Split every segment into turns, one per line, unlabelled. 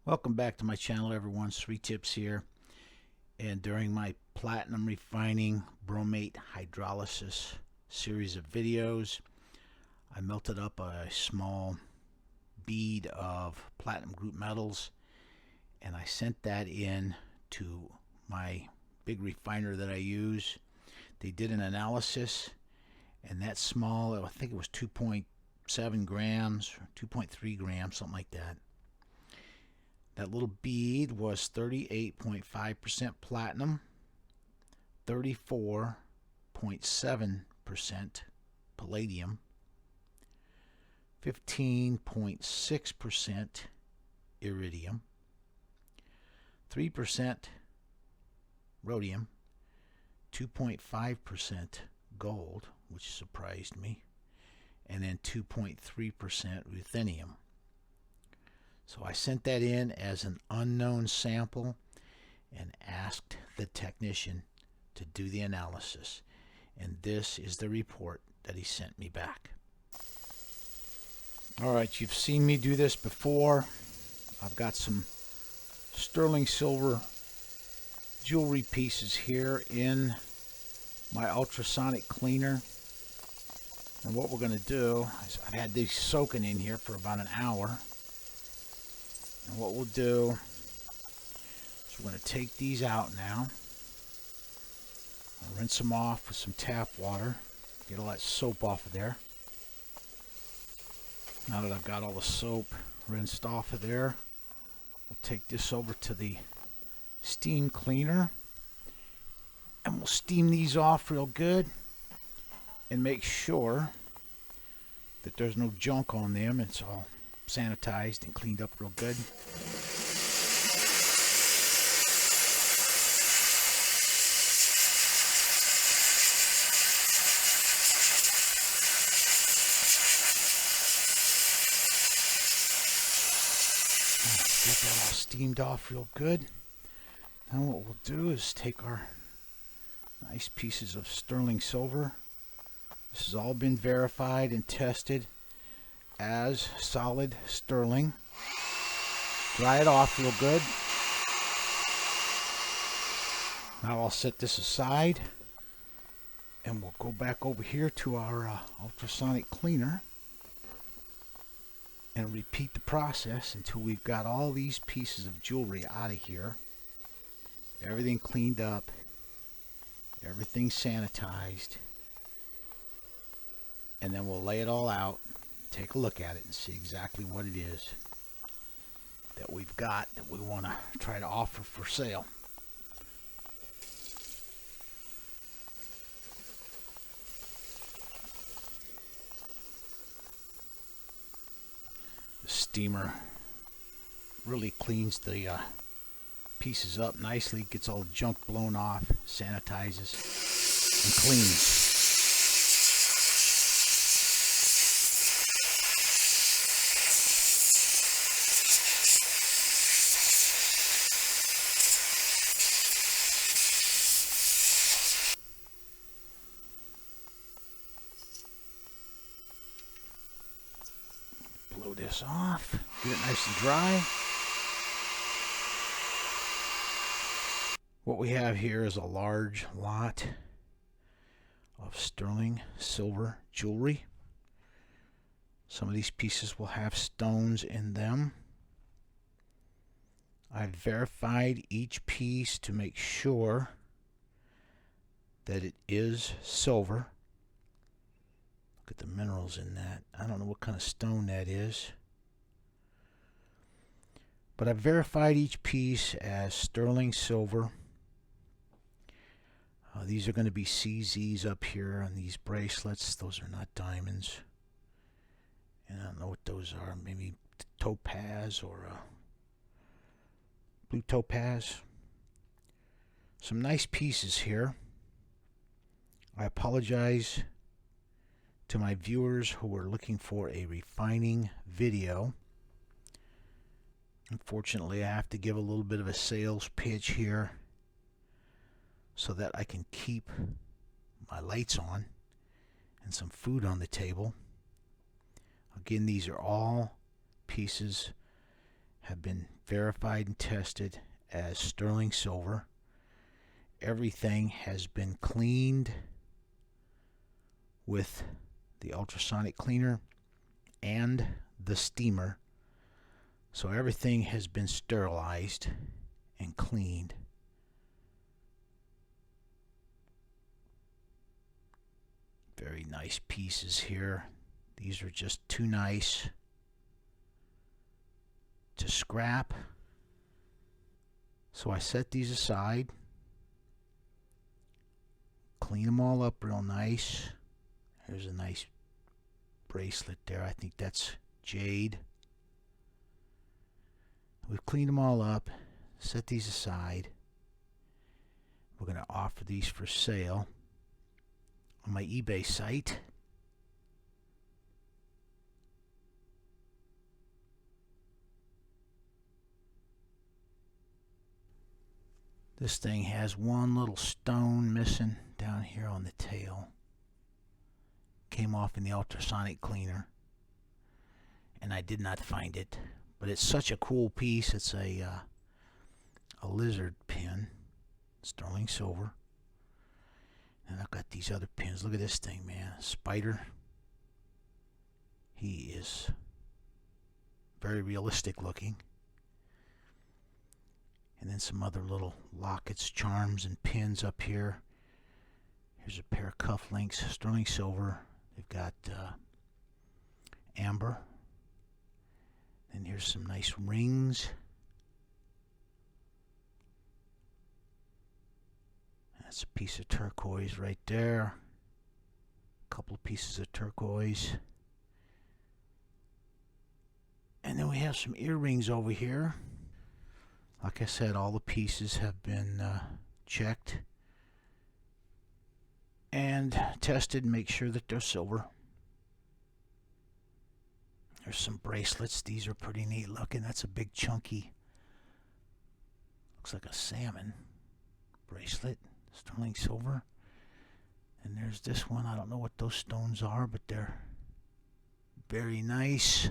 Welcome back to my channel, everyone. 3Tips here. And during my platinum refining bromate hydrolysis series of videos, I melted up a small bead of platinum group metals, and I sent that in to my big refiner that I use. They did an analysis, and that small, I think it was 2.7 grams, 2.3 grams, something like that. That little bead was 38.5% platinum, 34.7% palladium, 15.6% iridium, 3% rhodium, 2.5% gold, which surprised me, and then 2.3% ruthenium. So I sent that in as an unknown sample and asked the technician to do the analysis. And this is the report that he sent me back. Alright, you've seen me do this before. I've got some sterling silver jewelry pieces here in my ultrasonic cleaner. And what we're going to do is I've had these soaking in here for about an hour. And what we'll do is we're going to take these out now. I'll rinse them off with some tap water. Get all that soap off of there. Now that I've got all the soap rinsed off of there, we'll take this over to the steam cleaner. And we'll steam these off real good and make sure that there's no junk on them. It's all sanitized and cleaned up real good. Get that all steamed off real good. Now what we'll do is take our nice pieces of sterling silver. This has all been verified and tested as solid sterling. Dry it off real good. Now I'll set this aside and we'll go back over here to our ultrasonic cleaner and repeat the process until we've got all these pieces of jewelry out of here. Everything cleaned up, everything sanitized, and then we'll lay it all out, take a look at it, and see exactly what it is that we've got that we want to try to offer for sale. The steamer really cleans the pieces up nicely, gets all the junk blown off, sanitizes, and cleans. Blow this off, get it nice and dry. What we have here is a large lot of sterling silver jewelry. Some of these pieces will have stones in them. I've verified each piece to make sure that it is silver. Look at the minerals in that. I don't know what kind of stone that is. But I've verified each piece as sterling silver. These are going to be CZs up here on these bracelets. Those are not diamonds. And I don't know what those are. Maybe topaz or blue topaz. Some nice pieces here. I apologize to my viewers who are looking for a refining video. Unfortunately, I have to give a little bit of a sales pitch here so that I can keep my lights on and some food on the table. Again, these are all pieces have been verified and tested as sterling silver. Everything has been cleaned with the ultrasonic cleaner and the steamer. So everything has been sterilized and cleaned. Very nice pieces here. These are just too nice to scrap. So I set these aside, clean them all up real nice. There's a nice bracelet there. I think that's jade. We've cleaned them all up, set these aside. We're going to offer these for sale on my eBay site. This thing has one little stone missing down here on the tail. Came off in the ultrasonic cleaner, and I did not find it. But it's such a cool piece. It's a lizard pin, sterling silver. And I've got these other pins. Look at this thing, man. Spider. He is very realistic looking. And then some other little lockets, charms, and pins up here. Here's a pair of cufflinks, sterling silver. They've got amber. And here's some nice rings. That's a piece of turquoise right there. A couple of pieces of turquoise. And then we have some earrings over here. Like I said, all the pieces have been checked and tested and make sure that they're silver. There's some bracelets. These are pretty neat looking. That's a big chunky, looks like a salmon bracelet, sterling silver. And there's this one. I don't know what those stones are, but they're very nice.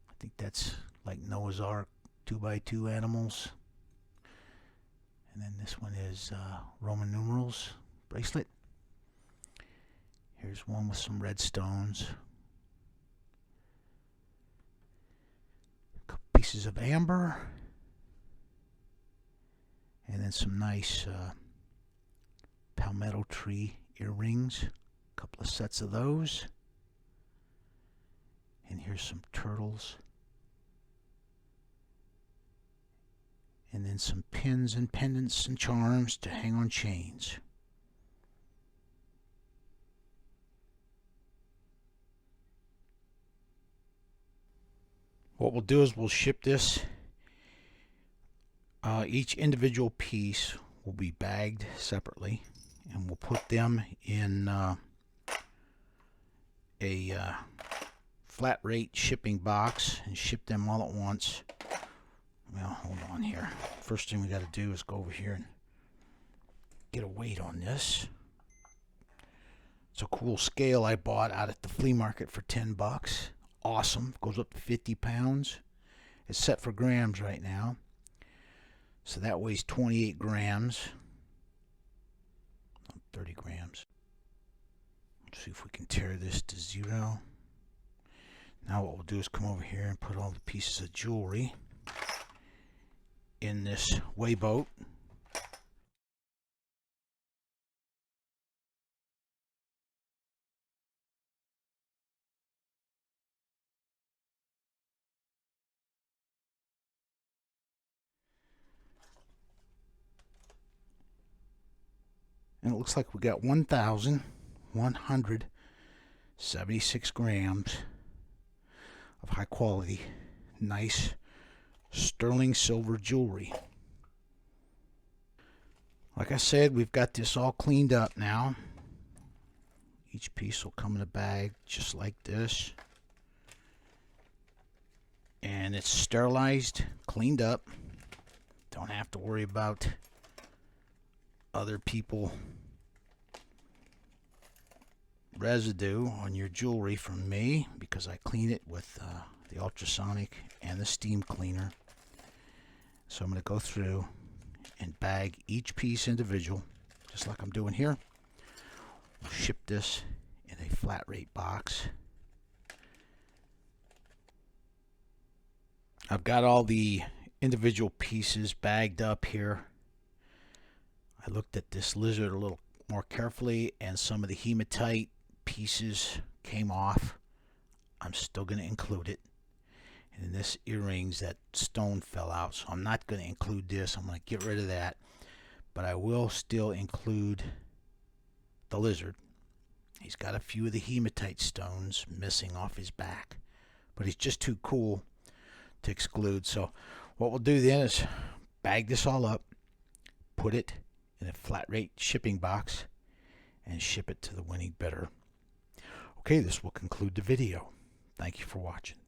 I think that's like Noah's Ark 2x2 animals. And then this one is Roman numerals bracelet. Here's one with some red stones. A couple pieces of amber. And then some nice palmetto tree earrings. A couple of sets of those. And here's some turtles. And then some pins and pendants and charms to hang on chains. What we'll do is we'll ship this. Each individual piece will be bagged separately, and we'll put them in a flat rate shipping box and ship them all at once. Well, hold on here. First thing we got to do is go over here and get a weight on this. It's a cool scale I bought out at the flea market for $10. Awesome. Goes up to 50 pounds. It's set for grams right now. So that weighs 28 grams. 30 grams. Let's see if we can tear this to 0. Now what we'll do is come over here and put all the pieces of jewelry in this weigh boat. And it looks like we got 1,176 grams of high quality, nice sterling silver jewelry. Like I said, we've got this all cleaned up now. Each piece will come in a bag just like this. And it's sterilized, cleaned up. Don't have to worry about other people residue on your jewelry from me because I clean it with the ultrasonic and the steam cleaner. So I'm going to go through and bag each piece individual, just like I'm doing here. We'll ship this in a flat rate box. I've got all the individual pieces bagged up here. I looked at this lizard a little more carefully, and some of the hematite pieces came off. I'm still going to include it. And in this earrings, that stone fell out, so I'm not going to include this. I'm going to get rid of that, but I will still include the lizard. He's got a few of the hematite stones missing off his back, but he's just too cool to exclude. So what we'll do then is bag this all up, put it in a flat rate shipping box, and ship it to the winning bidder. Okay, this will conclude the video. Thank you for watching.